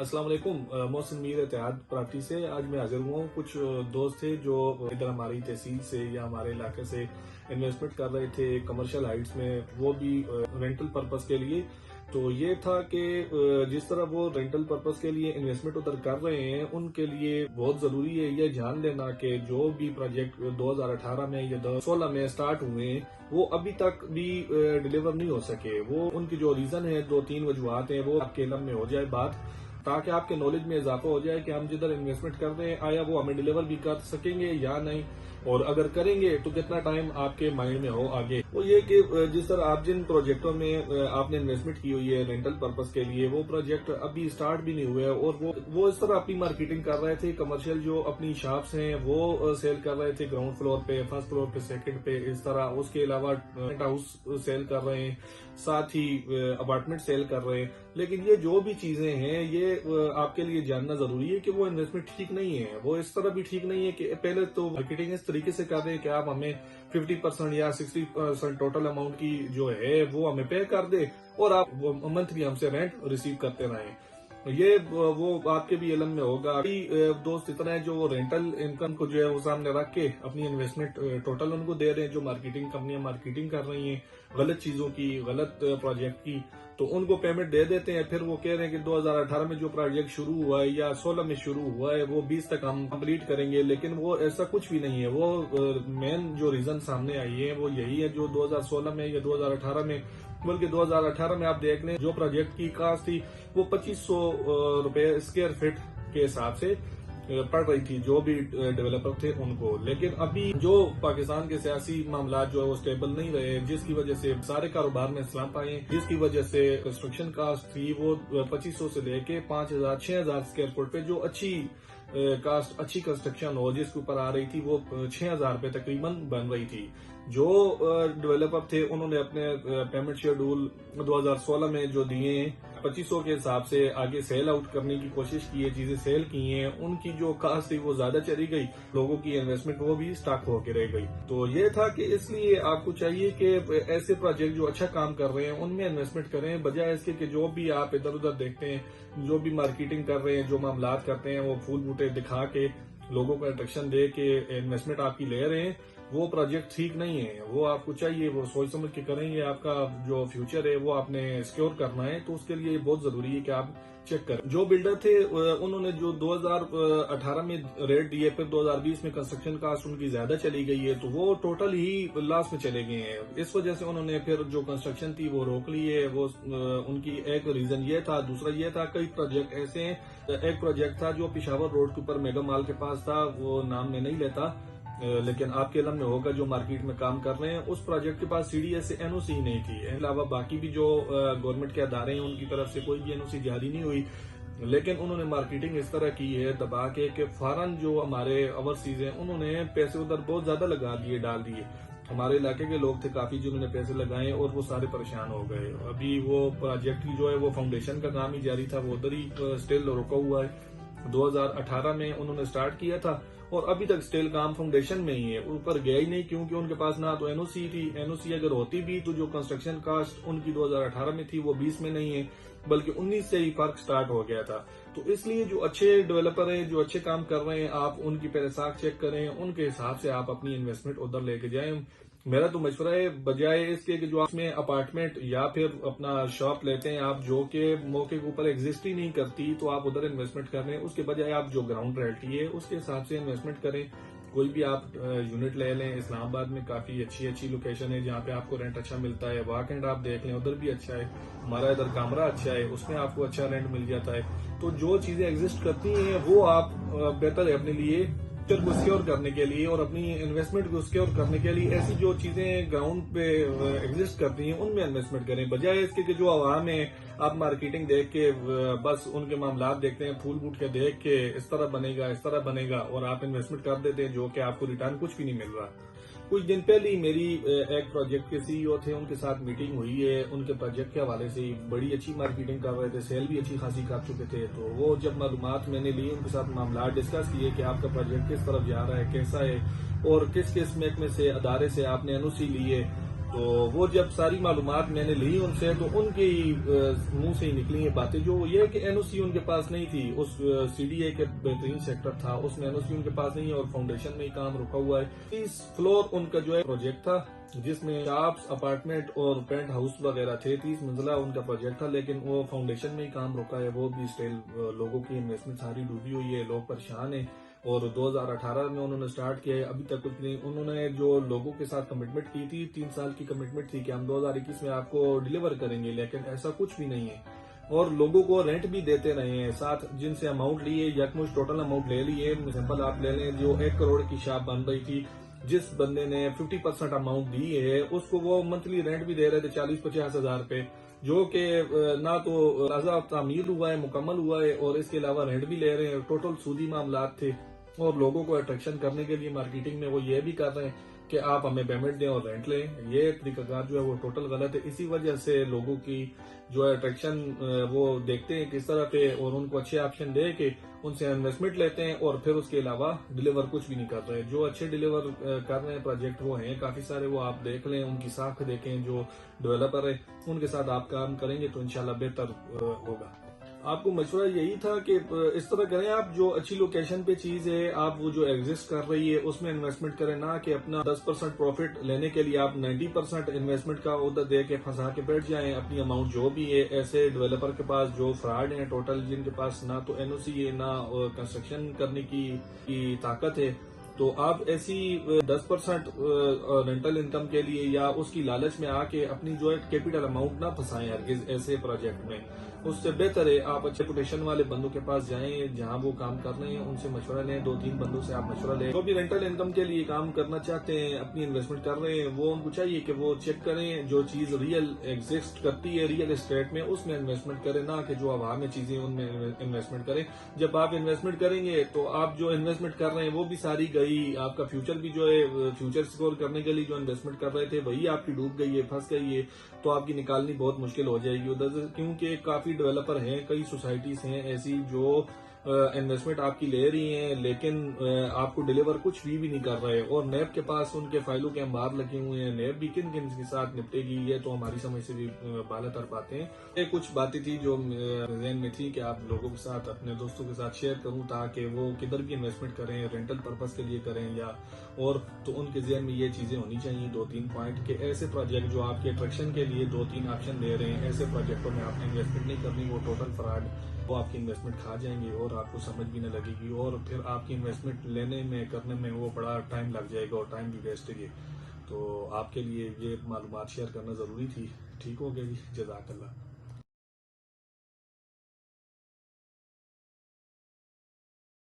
السلام علیکم، محسن میر اتحاد پراپرٹی سے آج میں حاضر ہوا ہوں۔ کچھ دوست تھے جو ادھر ہماری تحصیل سے یا ہمارے علاقے سے انویسٹمنٹ کر رہے تھے کمرشل ہائٹس میں، وہ بھی رینٹل پرپس کے لیے۔ تو یہ تھا کہ جس طرح وہ رینٹل پرپس کے لیے انویسٹمنٹ ادھر کر رہے ہیں، ان کے لیے بہت ضروری ہے یہ جان لینا کہ جو بھی پروجیکٹ 2018 میں یا 2016 میں سٹارٹ ہوئے ہیں وہ ابھی تک بھی ڈیلیور نہیں ہو سکے۔ وہ ان کی جو ریزن ہے، 2-3 وجوہات ہیں، وہ آپ کے علم میں ہو جائے بات، تاکہ آپ کے نالج میں اضافہ ہو جائے کہ ہم جدھر انویسٹمنٹ کر رہے ہیں آیا وہ ہمیں ڈیلیور بھی کر سکیں گے یا نہیں، اور اگر کریں گے تو کتنا ٹائم آپ کے مائنڈ میں ہو آگے۔ وہ یہ کہ جس طرح آپ جن پروجیکٹوں میں آپ نے انویسٹمنٹ کی ہوئی ہے رینٹل پرپس کے لیے، وہ پروجیکٹ ابھی سٹارٹ بھی نہیں ہوئے، اور وہ اس طرح اپنی مارکیٹنگ کر رہے تھے۔ کمرشل جو اپنی شاپس ہیں وہ سیل کر رہے تھے، گراؤنڈ فلور پہ، فرسٹ فلور پہ، سیکنڈ پہ، اس طرح۔ اس کے علاوہ ٹینٹ ہاؤس سیل کر رہے ہیں، ساتھ ہی اپارٹمنٹ سیل کر رہے ہیں۔ لیکن یہ جو بھی چیزیں ہیں، یہ آپ کے لیے جاننا ضروری ہے کہ وہ انویسٹمنٹ ٹھیک نہیں ہے۔ وہ اس طرح بھی ٹھیک نہیں ہے کہ پہلے تو مارکیٹنگ اس طریقے سے کر رہے ہیں کہ آپ ہمیں 50% یا 60% ٹوٹل اماؤنٹ کی جو ہے وہ ہمیں پے کر دے، اور آپ منتھلی ہم سے رینٹ ریسیو کرتے رہیں۔ یہ وہ آپ کے بھی علم میں ہوگا۔ ابھی دوست اتنا ہے جو وہ رینٹل انکم کو جو ہے وہ سامنے رکھ کے اپنی انویسٹمنٹ ٹوٹل ان کو دے رہے ہیں، جو مارکیٹنگ کمپنیاں مارکیٹنگ کر رہی ہیں غلط چیزوں کی، غلط پروجیکٹ کی، تو ان کو پیمنٹ دے دیتے ہیں۔ پھر وہ کہہ رہے ہیں کہ 2018 میں جو پروجیکٹ شروع ہوا ہے یا 16 میں شروع ہوا ہے وہ 20 تک ہم کمپلیٹ کریں گے، لیکن وہ ایسا کچھ بھی نہیں ہے۔ وہ مین جو ریزن سامنے آئی ہے وہ یہی ہے جو 2016 میں یا 2018 میں، بلکہ 2018 میں آپ دیکھ لیں جو پروجیکٹ کی کاسٹ تھی وہ 2500 روپے اسکوائر فٹ کے حساب سے پڑ رہی تھی جو بھی ڈیولپر تھے ان کو۔ لیکن ابھی جو پاکستان کے سیاسی معاملات جو ہے وہ سٹیبل نہیں رہے، جس کی وجہ سے سارے کاروبار میں سلامپ آئے، جس کی وجہ سے کنسٹرکشن کاسٹ تھی وہ 2500 سے لے کے 5000-6000 اسکوائر فٹ پہ، جو اچھی کاسٹ، اچھی کنسٹرکشن ہو جس کے اوپر آ رہی تھی، وہ 6000 پہ تقریباً بن رہی تھی۔ جو ڈیولپر تھے انہوں نے اپنے پیمنٹ شیڈول 2016 میں جو دیے ہیں 2500 کے حساب سے آگے سیل آؤٹ کرنے کی کوشش کی ہے، چیزیں سیل کی ہیں، ان کی جو کاسٹ تھی وہ زیادہ چلی گئی، لوگوں کی انویسٹمنٹ وہ بھی سٹاک ہو کے رہ گئی۔ تو یہ تھا کہ اس لیے آپ کو چاہیے کہ ایسے پروجیکٹ جو اچھا کام کر رہے ہیں ان میں انویسٹمنٹ کریں، بجائے اس کے کہ جو بھی آپ ادھر ادھر دیکھتے ہیں، جو بھی مارکیٹنگ کر رہے ہیں، جو معاملات کرتے ہیں، وہ پھول بوٹے دکھا کے لوگوں کو اٹریکشن دے کے انویسٹمنٹ آپ کی لے رہے ہیں، وہ پروجیکٹ ٹھیک نہیں ہے۔ وہ آپ کو چاہیے وہ سوچ سمجھ کے کریں گے، آپ کا جو فیوچر ہے وہ آپ نے سیکیور کرنا ہے، تو اس کے لیے بہت ضروری ہے کہ آپ چیک کریں۔ جو بلڈر تھے انہوں نے جو 2018 میں ریٹ دیے، پھر 2020 میں کنسٹرکشن کاسٹ ان کی زیادہ چلی گئی ہے، تو وہ ٹوٹل ہی لاس میں چلے گئے ہیں۔ اس وجہ سے انہوں نے پھر جو کنسٹرکشن تھی وہ روک لی ہے۔ وہ ان کی ایک ریزن یہ تھا، دوسرا یہ تھا کئی پروجیکٹ ایسے ہیں، ایک پروجیکٹ تھا جو پشاور روڈ کے اوپر میگا مال کے پاس تھا، وہ نام میں نہیں لیتا، لیکن آپ کے علم میں ہوگا جو مارکیٹ میں کام کر رہے ہیں، اس پروجیکٹ کے پاس CDS سے NOC نہیں تھی۔ علاوہ باقی بھی جو گورنمنٹ کے ادارے ہیں ان کی طرف سے کوئی بھی NOC جاری نہیں ہوئی، لیکن انہوں نے مارکیٹنگ اس طرح کی ہے دبا کے کہ فوراً جو ہمارے اوورسیز ہیں انہوں نے پیسے ادھر بہت زیادہ لگا دیے، ڈال دیے۔ ہمارے علاقے کے لوگ تھے کافی جنہوں نے پیسے لگائے اور وہ سارے پریشان ہو گئے۔ ابھی وہ پروجیکٹ کی جو ہے وہ فاؤنڈیشن کا کام ہی جاری تھا، وہ ادھر ہی اسٹل رکا ہوا ہے۔ 2018 میں انہوں نے سٹارٹ کیا تھا اور ابھی تک سٹل کام فاؤنڈیشن میں ہی ہے، اوپر گیا ہی نہیں، کیونکہ ان کے پاس نہ تو NOC تھی۔ NOC اگر ہوتی بھی تو جو کنسٹرکشن کاسٹ ان کی 2018 میں تھی وہ 20 میں نہیں ہے، بلکہ 19 سے ہی فرق سٹارٹ ہو گیا تھا۔ تو اس لیے جو اچھے ڈیولپر ہیں، جو اچھے کام کر رہے ہیں، آپ ان کی پہلے ساکھ چیک کریں، ان کے حساب سے آپ اپنی انویسٹمنٹ ادھر لے کے جائیں۔ میرا تو مشورہ ہے بجائے اس کے کہ جو آپ میں اپارٹمنٹ یا پھر اپنا شاپ لیتے ہیں آپ، جو کہ موقع کے اوپر ایگزسٹ ہی نہیں کرتی، تو آپ ادھر انویسٹمنٹ کر رہے ہیں، اس کے بجائے آپ جو گراؤنڈ ریلٹی ہے اس کے حساب سے انویسٹمنٹ کریں۔ کوئی بھی آپ یونٹ لے لیں، اسلام آباد میں کافی اچھی لوکیشن ہے جہاں پہ آپ کو رینٹ اچھا ملتا ہے، واکنڈ آپ دیکھ لیں ادھر بھی اچھا ہے، ہمارا ادھر کامرا اچھا ہے، اس میں آپ کو اچھا رینٹ مل جاتا ہے۔ تو جو چیزیں ایگزسٹ کرتی ہیں وہ آپ بہتر ہے اپنے لیے کو سیکیور کرنے کے لیے اور اپنی انویسٹمنٹ کو سیکیور کرنے کے لیے ایسی جو چیزیں گراؤنڈ پہ ایگزسٹ کرتی ہیں ان میں انویسٹمنٹ کریں، بجائے اس کے کہ جو عوام ہے آپ مارکیٹنگ دیکھ کے بس ان کے معاملات دیکھتے ہیں، پھول بوٹ کے دیکھ کے اس طرح بنے گا، اس طرح بنے گا، اور آپ انویسٹمنٹ کر دیتے ہیں جو کہ آپ کو ریٹرن کچھ بھی نہیں مل رہا۔ کچھ دن پہلے ہی میری ایک پروجیکٹ کے CEO تھے، ان کے ساتھ میٹنگ ہوئی ہے، ان کے پروجیکٹ کے حوالے سے بڑی اچھی مارکیٹنگ کر رہے تھے، سیل بھی اچھی خاصی کر چکے تھے۔ تو وہ جب معلومات میں نے لی، ان کے ساتھ معاملات ڈسکس کیے کہ آپ کا پروجیکٹ کس طرف جا رہا ہے، کیسا ہے، اور کس محکمے سے، ادارے سے آپ نے NOC لی ہے، تو وہ جب ساری معلومات میں نے لی ان سے تو ان کے منہ سے ہی نکلی یہ باتیں، جو یہ ہے کہ این او سی ان کے پاس نہیں تھی، اس سی ڈی اے کے بہترین سیکٹر تھا اس میں این او سی ان کے پاس نہیں ہے، اور فاؤنڈیشن میں ہی کام رکا ہوا ہے۔ 30 فلور ان کا جو ہے پروجیکٹ تھا، جس میں شاپس، اپارٹمنٹ اور پینٹ ہاؤس وغیرہ تھے، 30 منزلہ ان کا پروجیکٹ تھا، لیکن وہ فاؤنڈیشن میں ہی کام رکا ہے، وہ بھی اسٹل لوگوں کی انویسٹمنٹ ساری ڈوبی ہوئی ہے، لوگ پریشان ہیں، اور 2018 میں انہوں نے سٹارٹ کیا ہے، ابھی تک کچھ نہیں۔ انہوں نے جو لوگوں کے ساتھ کمٹمنٹ کی تھی، 3 سال کی کمٹمنٹ تھی کہ ہم 2021 میں آپ کو ڈیلیور کریں گے، لیکن ایسا کچھ بھی نہیں ہے، اور لوگوں کو رینٹ بھی دیتے رہے ہیں ساتھ، جن سے اماؤنٹ لیے یکمشت ٹوٹل اماؤنٹ لے لیے۔ سمپل آپ لے لیں، جو 1 کروڑ کی شاپ بن رہی تھی، جس بندے نے 50% اماؤنٹ دی ہے اس کو وہ منتھلی رینٹ بھی دے رہے تھے 40-50 ہزار روپے، جو کہ نہ تو تازہ تعمیر ہوا ہے، مکمل ہوا ہے، اور اس کے علاوہ رینٹ بھی لے رہے ہیں، ٹوٹل سودی معاملات تھے۔ اور لوگوں کو اٹریکشن کرنے کے لیے مارکیٹنگ میں وہ یہ بھی کر رہے ہیں کہ آپ ہمیں پیمنٹ دیں اور رینٹ لیں، یہ طریقہ کار جو ہے وہ ٹوٹل غلط ہے۔ اسی وجہ سے لوگوں کی جو ہے اٹریکشن وہ دیکھتے ہیں کس طرح پہ، اور ان کو اچھے آپشن دے کے ان سے انویسٹمنٹ لیتے ہیں، اور پھر اس کے علاوہ ڈیلیور کچھ بھی نہیں کر رہے۔ جو اچھے ڈیلیور کر رہے ہیں پروجیکٹ وہ ہیں کافی سارے، وہ آپ دیکھ لیں، ان کی ساکھ دیکھیں، جو ڈیولپر ہے ان کے ساتھ آپ کام کریں گے تو انشاءاللہ بہتر ہوگا۔ آپ کو مشورہ یہی تھا کہ اس طرح کریں، آپ جو اچھی لوکیشن پہ چیز ہے، آپ وہ جو ایگزسٹ کر رہی ہے اس میں انویسٹمنٹ کریں، نہ کہ اپنا 10% پروفٹ لینے کے لیے آپ 90% انویسٹمنٹ کا عہدہ دے کے پھنسا کے بیٹھ جائیں اپنی اماؤنٹ جو بھی ہے۔ ایسے ڈیولپر کے پاس جو فراڈ ہیں ٹوٹل، جن کے پاس نہ تو این او سی ہے، نہ کنسٹرکشن کرنے کی طاقت ہے، تو آپ ایسی 10% رینٹل انکم کے لیے یا اس کی لالچ میں آ کے اپنی جو ہے کیپٹل اماؤنٹ نہ پھنسائیں ہرگز ایسے پروجیکٹ میں۔ اس سے بہتر ہے آپ اچھے کوٹیشن والے بندوں کے پاس جائیں جہاں وہ کام کر رہے ہیں، ان سے مشورہ لیں، 2-3 بندوں سے آپ مشورہ لیں۔ جو بھی رینٹل انکم کے لیے کام کرنا چاہتے ہیں، اپنی انویسٹمنٹ کر رہے ہیں، وہ ان کو چاہیے کہ وہ چیک کریں جو چیز ریئل ایگزسٹ کرتی ہے ریئل اسٹیٹ میں، اس میں انویسٹمنٹ کریں، نہ کہ جو ہوا میں چیزیں ان میں انویسٹمنٹ کریں۔ جب آپ انویسٹمنٹ کریں گے تو آپ جو انویسٹمنٹ کر رہے ہیں وہ بھی ساری گئی، آپ کا فیوچر بھی جو ہے فیوچر سکور کرنے کے لیے جو انویسٹمنٹ کر رہے تھے وہی آپ کی ڈوب گئی ہے، پھنس گئی ہے، تو آپ کی نکالنی بہت مشکل ہو جائے گی ادھر سے، کیونکہ کافی ڈیولپر ہیں، کئی سوسائٹیز ہیں ایسی جو انویسٹمنٹ آپ کی لے رہی ہیں لیکن آپ کو ڈیلیور کچھ بھی نہیں کر رہے، اور نیب کے پاس ان کے فائلوں کے انبار لگے ہوئے ہیں، نیب بھی کن کے ساتھ نپٹے گی، یہ تو ہماری سمجھ سے بھی بالا تر باتیں ہیں۔ یہ کچھ باتیں تھی جو ذہن میں تھی کہ آپ لوگوں کے ساتھ، اپنے دوستوں کے ساتھ شیئر کروں، تاکہ وہ کدھر بھی انویسٹمنٹ کریں، رینٹل پرپس کے لیے کریں یا اور، تو ان کے ذہن میں یہ چیزیں ہونی چاہیے 2-3 پوائنٹ، کہ ایسے پروجیکٹ جو آپ کے اٹریکشن کے لیے 2-3 آپشن دے رہے ہیں، ایسے پروجیکٹوں میں آپ نے انویسٹمنٹ نہیں کرنی، وہ ٹوٹل فراڈ، وہ آپ کی انویسٹمنٹ کھا جائیں گے اور آپ کو سمجھ بھی نہ لگے گی، اور پھر آپ کی انویسٹمنٹ لینے میں کرنے میں وہ بڑا ٹائم لگ جائے گا اور ٹائم بھی ویسٹ ہے۔ تو آپ کے لیے یہ معلومات شیئر کرنا ضروری تھی۔ ٹھیک ہو گیا جی، جزاک اللہ۔